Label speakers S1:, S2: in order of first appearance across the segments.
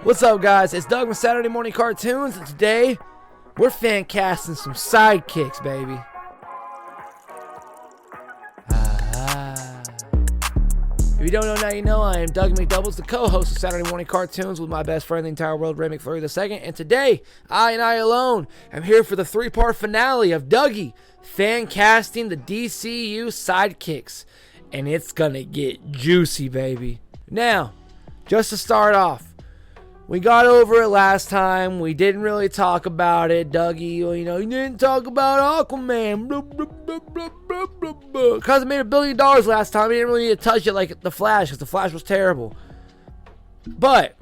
S1: What's up, guys? It's Doug with Saturday Morning Cartoons, and today we're fan casting some sidekicks, baby. If you don't know, now you know. I am Doug McDoubles, the co-host of Saturday Morning Cartoons with my best friend in the entire world, Ray McFlurry II. And today, I alone am here for the three-part finale of Dougie fan casting the DCU sidekicks. And it's gonna get juicy, baby. Now, just to start off, we got over it last time. We didn't really talk about it. Dougie, you didn't talk about Aquaman. Because it made $1 billion last time. We didn't really need to touch it like The Flash, because The Flash was terrible. But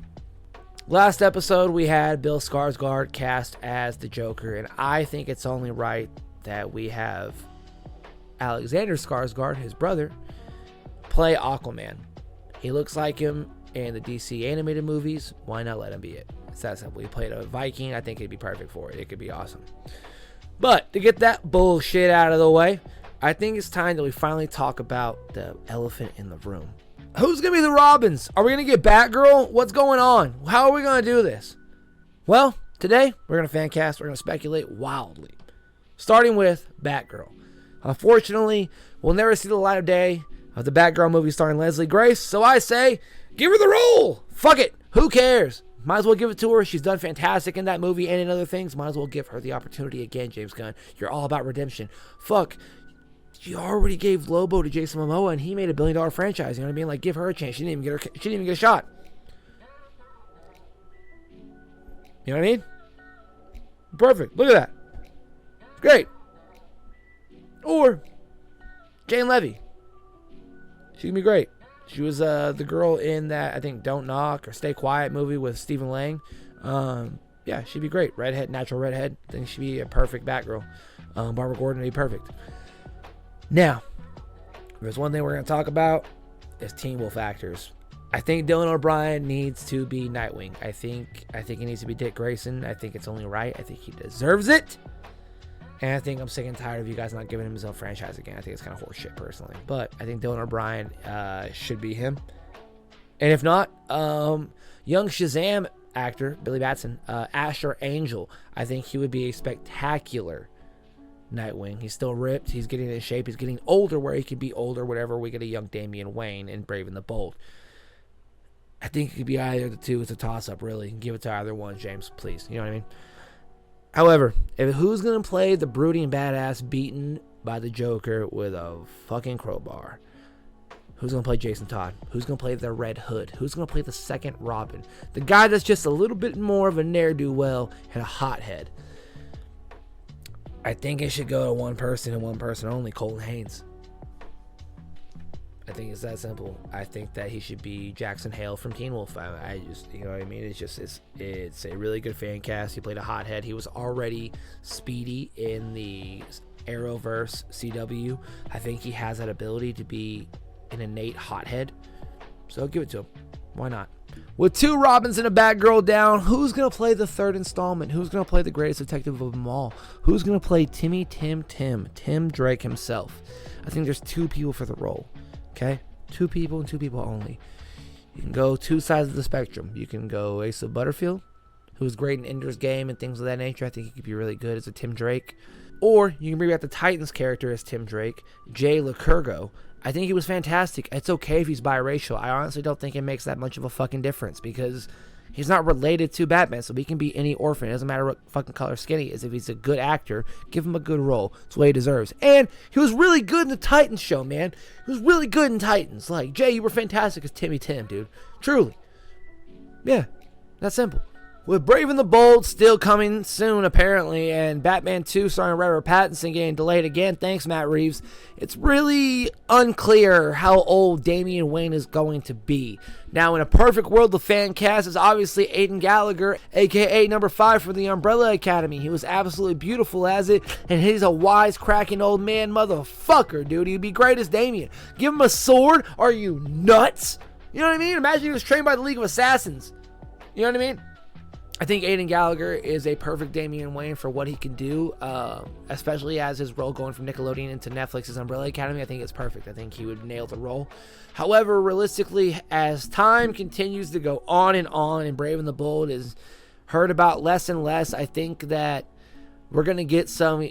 S1: last episode, we had Bill Skarsgård cast as the Joker. And I think it's only right that we have Alexander Skarsgård, his brother, play Aquaman. He looks like him in the DC animated movies. Why not let him be it? It's that simple. He played a Viking. I think he'd be perfect for it. It could be awesome. But to get that bullshit out of the way, I think it's time that we finally talk about the elephant in the room. Who's going to be the Robins? Are we going to get Batgirl? What's going on? How are we going to do this? Well, today we're going to fan cast. We're going to speculate wildly. Starting with Batgirl. Unfortunately, we'll never see the light of day of the Batgirl movie starring Leslie Grace. So I say, give her the role. Fuck it. Who cares? Might as well give it to her. She's done fantastic in that movie and in other things. Might as well give her the opportunity again, James Gunn. You're all about redemption. Fuck. You already gave Lobo to Jason Momoa and he made $1 billion franchise. You know what I mean? Like, give her a chance. She didn't even get a shot. You know what I mean? Perfect. Look at that. Great. Or Jane Levy. She can be great. She was the girl in that, I think, Don't Knock or Stay Quiet movie with Stephen Lang. Yeah, she'd be great. Redhead, natural redhead. I think she'd be a perfect Batgirl. Barbara Gordon would be perfect. Now, there's one thing we're going to talk about is Teen Wolf actors. I think Dylan O'Brien needs to be Nightwing. I think he needs to be Dick Grayson. I think it's only right. I think he deserves it. And I think I'm sick and tired of you guys not giving him his own franchise again. I think it's kind of horseshit, personally. But I think Dylan O'Brien should be him. And if not, young Shazam actor, Billy Batson, Asher Angel, I think he would be a spectacular Nightwing. He's still ripped. He's getting in shape. He's getting older where he could be older, whatever. We get a young Damian Wayne in Brave and the Bold. I think it could be either of the two. It's a toss-up, really. Give it to either one, James, please. You know what I mean? However, who's going to play the brooding badass beaten by the Joker with a fucking crowbar? Who's going to play Jason Todd? Who's going to play the Red Hood? Who's going to play the second Robin? The guy that's just a little bit more of a ne'er-do-well and a hothead. I think it should go to one person and one person only, Colton Haynes. I think it's that simple. I think that he should be Jackson Hale from Teen Wolf. I just, you know what I mean? It's a really good fan cast. He played a hothead. He was already Speedy in the Arrowverse CW. I think he has that ability to be an innate hothead. So give it to him. Why not? With two Robins and a Batgirl down, who's going to play the third installment? Who's going to play the greatest detective of them all? Who's going to play Tim Drake himself? I think there's two people for the role. Okay? Two people and two people only. You can go two sides of the spectrum. You can go Asa Butterfield, who's great in Ender's Game and things of that nature. I think he could be really good as a Tim Drake. Or you can bring back the Titans character as Tim Drake, Jay Licurgo. I think he was fantastic. It's okay if he's biracial. I honestly don't think it makes that much of a fucking difference because he's not related to Batman, so he can be any orphan. It doesn't matter what fucking color skin he is. If he's a good actor, give him a good role. It's what he deserves. And he was really good in the Titans show, man. He was really good in Titans. Like, Jay, you were fantastic as Tim, dude. Truly. Yeah, that's simple. With Brave and the Bold still coming soon, apparently, and Batman 2 starring Robert Pattinson getting delayed again, thanks, Matt Reeves, it's really unclear how old Damian Wayne is going to be. Now, in a perfect world, the fan cast is obviously Aidan Gallagher, a.k.a. number 5 for the Umbrella Academy. He was absolutely beautiful as it, and he's a wisecracking old man motherfucker, dude. He'd be great as Damian. Give him a sword? Are you nuts? You know what I mean? Imagine he was trained by the League of Assassins. You know what I mean? I think Aiden Gallagher is a perfect Damian Wayne for what he can do, especially as his role going from Nickelodeon into Netflix's Umbrella Academy. I think it's perfect. I think he would nail the role. However, realistically, as time continues to go on and Brave and the Bold is heard about less and less, I think that we're going to get some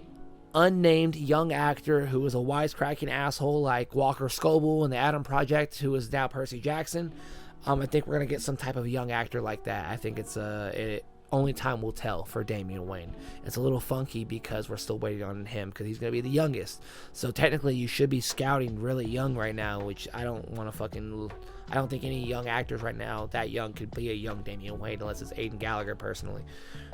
S1: unnamed young actor who is a wisecracking asshole like Walker Scobell in the Adam Project, who is now Percy Jackson. I think we're going to get some type of young actor like that. I think it's only time will tell for Damian Wayne. It's a little funky because we're still waiting on him because he's going to be the youngest. So technically you should be scouting really young right now, which I don't want to I don't think any young actors right now that young could be a young Damian Wayne unless it's Aiden Gallagher personally.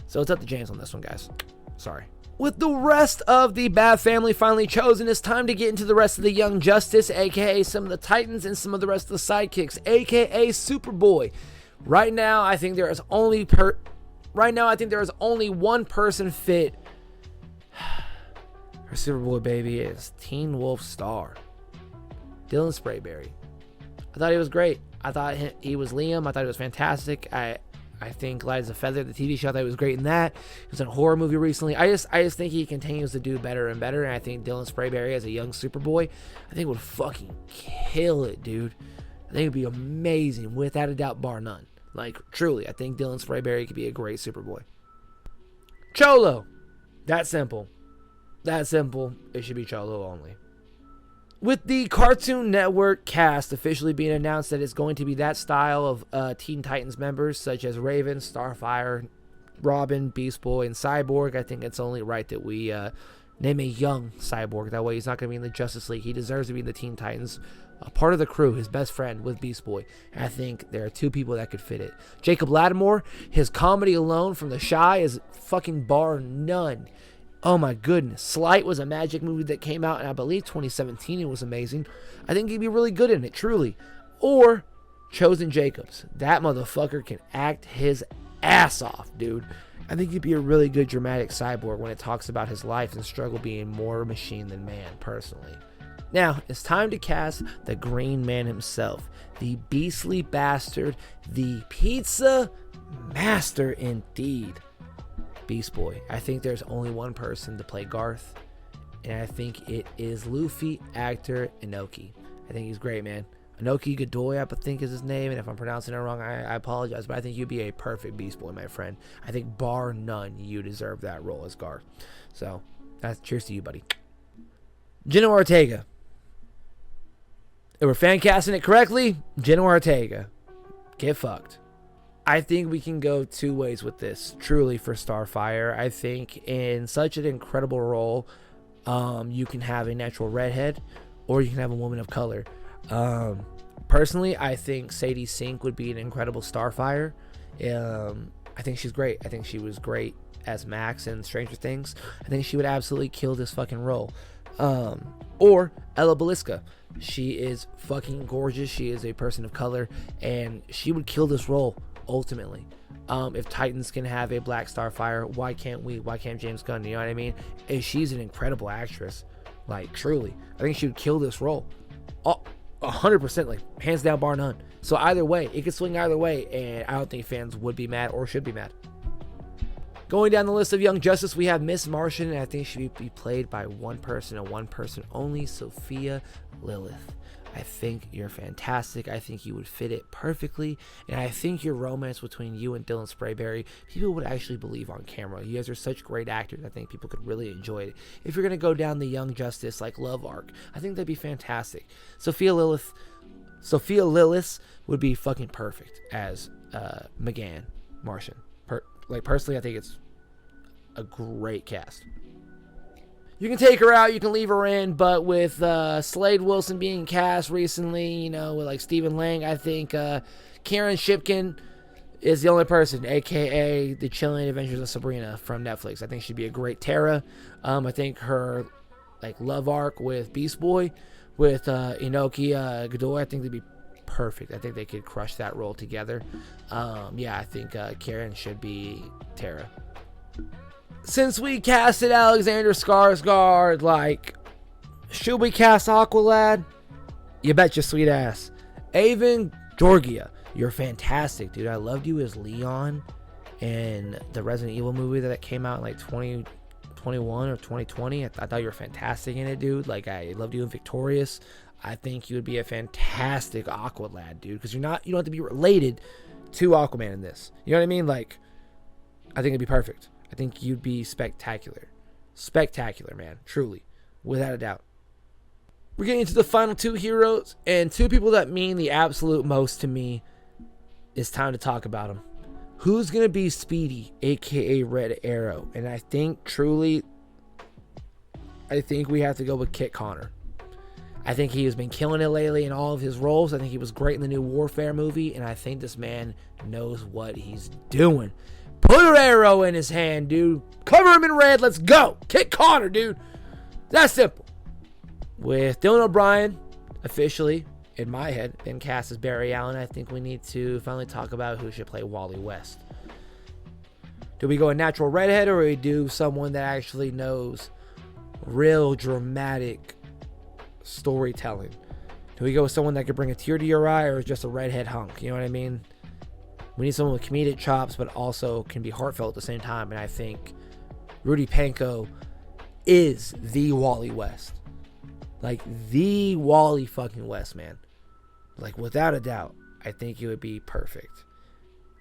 S1: So it's up to James on this one, guys. Sorry. With the rest of the Bat family finally chosen, it's time to get into the rest of the Young Justice, aka some of the Titans and some of the rest of the sidekicks, aka Superboy. Right now, I think there is only one person fit for Superboy, baby. Is Teen Wolf star Dylan Sprayberry. I thought he was great. I thought he was Liam. I thought he was fantastic. I think Light as a Feather, the TV show, I thought he was great in that. He was in a horror movie recently. I just think he continues to do better and better, and I think Dylan Sprayberry as a young Superboy, I think would fucking kill it, dude. I think it would be amazing, without a doubt, bar none. Like, truly, I think Dylan Sprayberry could be a great Superboy. Cholo. That simple. That simple. It should be Cholo only. With the Cartoon Network cast officially being announced that it's going to be that style of Teen Titans members such as Raven, Starfire, Robin, Beast Boy, and Cyborg, I think it's only right that we name a young Cyborg. That way he's not going to be in the Justice League. He deserves to be in the Teen Titans. A part of the crew, his best friend with Beast Boy. And I think there are two people that could fit it. Jacob Lattimore, his comedy alone from The Chi is fucking bar none. Oh my goodness. Slight was a magic movie that came out in, I believe, 2017. It was amazing. I think he'd be really good in it, truly. Or Chosen Jacobs. That motherfucker can act his ass off, dude. I think he'd be a really good dramatic cyborg when it talks about his life and struggle being more machine than man, personally. Now, it's time to cast the Green Man himself. The beastly bastard. The pizza master, indeed. Beast Boy. I think there's only one person to play Garth, and I think it is Luffy actor Inoki. I think he's great, man. Inoki Godoy, I think is his name, and if I'm pronouncing it wrong, I apologize, but I think you'd be a perfect Beast Boy, my friend. I think bar none, you deserve that role as Garth. So, that's cheers to you, buddy. Jenna Ortega. If we're fan casting it correctly, Jenna Ortega. Get fucked. I think we can go two ways with this, truly, for Starfire. I think in such an incredible role, you can have a natural redhead, or you can have a woman of color. Personally, I think Sadie Sink would be an incredible Starfire. I think she's great. I think she was great as Max in Stranger Things. I think she would absolutely kill this fucking role. Or Ella Belisca. She is fucking gorgeous. She is a person of color, and she would kill this role. Ultimately, if Titans can have a black Starfire, why can't we? Why can't James Gunn? You know what I mean? And she's an incredible actress, like truly. I think she would kill this role, 100%, like hands down, bar none. So either way, it could swing either way, and I don't think fans would be mad or should be mad. Going down the list of Young Justice, we have Miss Martian, and I think she would be played by one person and one person only, Sophia Lilith. I think you're fantastic. I think you would fit it perfectly. And I think your romance between you and Dylan Sprayberry, people would actually believe on camera. You guys are such great actors. I think people could really enjoy it. If you're going to go down the Young Justice, like, love arc, I think that'd be fantastic. Sophia Lilith would be fucking perfect as McGann Martian. Personally, I think it's a great cast. You can take her out, you can leave her in, but with Slade Wilson being cast recently, with like Stephen Lang, I think Karen Shipkin is the only person, aka the Chilling Adventures of Sabrina from Netflix. I think she'd be a great TERRA. I think her like love arc with Beast Boy, with Inoki Godoy, I think they'd be perfect. I think they could crush that role together. I think Karen should be TERRA. Since we casted Alexander Skarsgård, should we cast Aqualad? You bet your sweet ass. Avon Georgia, you're fantastic, dude. I loved you as Leon in the Resident Evil movie that came out in like 2021 or 2020. I thought you were fantastic in it, dude. Like, I loved you in Victorious. I think you would be a fantastic AQUALAD, dude, because you don't have to be related to Aquaman in this. You know what I mean? Like, I think it'd be perfect. I think you'd be spectacular. Spectacular, man. Truly. Without a doubt. We're getting into the final two heroes, and two people that mean the absolute most to me. It's time to talk about them. Who's going to be Speedy, a.k.a. Red Arrow? And I think, truly, we have to go with Kit Connor. I think he has been killing it lately in all of his roles. I think he was great in the new Warfare movie, and I think this man knows what he's doing. Put an arrow in his hand, dude. Cover him in red. Let's go. Kit Connor, dude. That's simple. With Dylan O'Brien officially, in my head, been cast as Barry Allen, I think we need to finally talk about who should play Wally West. Do we go a natural redhead, or we do someone that actually knows real dramatic storytelling? Do we go with someone that could bring a tear to your eye, or is just a redhead hunk? You know what I mean? We need someone with comedic chops, but also can be heartfelt at the same time. And I think Rudy Panko is the Wally West. Like, the Wally fucking West, man. Like, without a doubt, I think he would be perfect.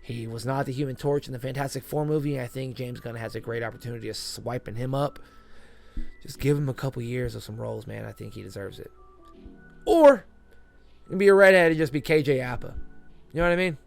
S1: He was not the Human Torch in the Fantastic Four movie, and I think James Gunn has a great opportunity of swiping him up. Just give him a couple years of some roles, man. I think he deserves it. Or, it can be a redhead and just be KJ Apa. You know what I mean?